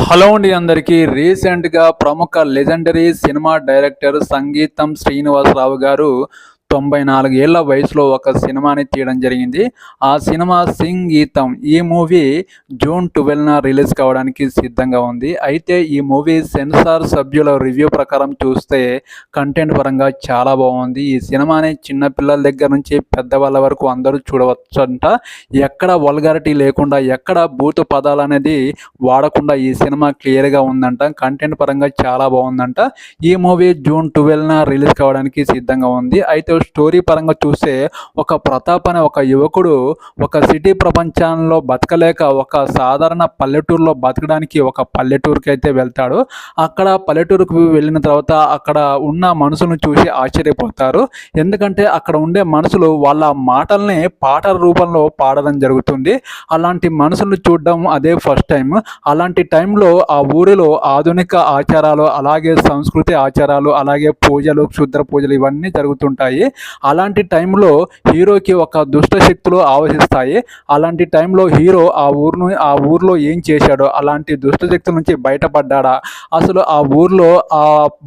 Hello అండి అందరికీ. రీసెంట్‌గా ప్రముఖ లెజెండరీ సినిమా డైరెక్టర్ సంగీతం శ్రీనివాసరావు గారు 94 ఏళ్ల వయసులో ఒక సినిమాని తీయడం జరిగింది. ఆ సినిమా 'సింగీతం'. ఈ మూవీ జూన్ 12న రిలీజ్ కావడానికి సిద్ధంగా ఉంది. అయితే ఈ మూవీ సెన్సార్ సభ్యుల రివ్యూ ప్రకారం చూస్తే కంటెంట్ పరంగా చాలా బాగుంది. ఈ సినిమాని చిన్న పిల్లల దగ్గర నుంచి పెద్దవాళ్ళ వరకు అందరూ చూడవచ్చంట. ఎక్కడ వల్గారిటీ లేకుండా, ఎక్కడ బూతు పదాలనేది వాడకుండా ఈ సినిమా క్లియర్‌గా ఉందంట. కంటెంట్ పరంగా చాలా బాగుందంట. ఈ మూవీ జూన్ 12న రిలీజ్ కావడానికి సిద్ధంగా ఉంది. అయితే స్టోరీ పరంగా చూస్తే ఒక ప్రతాప్ అనే ఒక యువకుడు ఒక సిటీ ప్రపంచంలో బతకలేక ఒక సాధారణ పల్లెటూరులో బతకడానికి ఒక పల్లెటూరుకి అయితే వెళ్తాడు. అక్కడ పల్లెటూరుకు వెళ్ళిన తర్వాత అక్కడ ఉన్న మనుషులను చూసి ఆశ్చర్యపోతారు. ఎందుకంటే అక్కడ ఉండే మనుషులు వాళ్ళ మాటల్ని పాటల రూపంలో పాడడం జరుగుతుంది. అలాంటి మనుషులను చూడడం అదే ఫస్ట్ టైం. అలాంటి టైంలో ఆ ఊరిలో ఆధునిక ఆచారాలు, అలాగే సంస్కృతి ఆచారాలు, అలాగే పూజలు, క్షుద్ర పూజలు ఇవన్నీ జరుగుతుంటాయి. అలాంటి టైంలో హీరోకి ఒక దుష్ట శక్తులు ఆవహిస్తాయి. అలాంటి టైంలో హీరో ఆ ఊర్లో ఏం చేశాడో, అలాంటి దుష్ట శక్తుల నుంచి బయటపడ్డాడా, అసలు ఆ ఊర్లో ఆ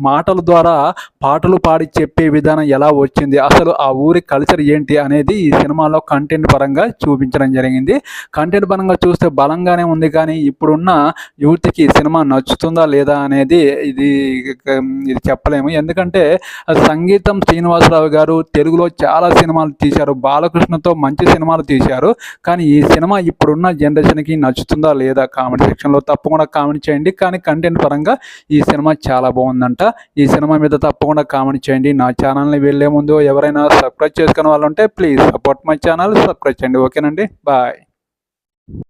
మాటల ద్వారా పాటలు పాడి చెప్పే విధానం ఎలా వచ్చింది, అసలు ఆ ఊరి కల్చర్ ఏంటి అనేది ఈ సినిమాలో కంటెంట్ పరంగా చూపించడం జరిగింది. కంటెంట్ పరంగా చూస్తే బలంగానే ఉంది, కానీ ఇప్పుడున్న యూత్కి ఈ సినిమా నచ్చుతుందా లేదా అనేది ఇది చెప్పలేము. ఎందుకంటే సంగీతం శ్రీనివాసరావు గారు తెలుగులో చాలా సినిమాలు తీశారు. బాలకృష్ణతో మంచి సినిమాలు తీశారు. కానీ ఈ సినిమా ఇప్పుడున్న జనరేషన్కి నచ్చుతుందా లేదా కామెంట్ సెక్షన్లో తప్పకుండా కామెంట్ చేయండి. కానీ కంటెంట్ పరంగా ఈ సినిమా చాలా బాగుందంట. ఈ సినిమా మీద తప్పకుండా కామెంట్ చేయండి. నా ఛానల్ని వెళ్ళే ముందు ఎవరైనా సబ్స్క్రైబ్ చేసుకునే వాళ్ళు ఉంటే please support my channel, subscribe చేయండి. ఓకేనండి, బాయ్.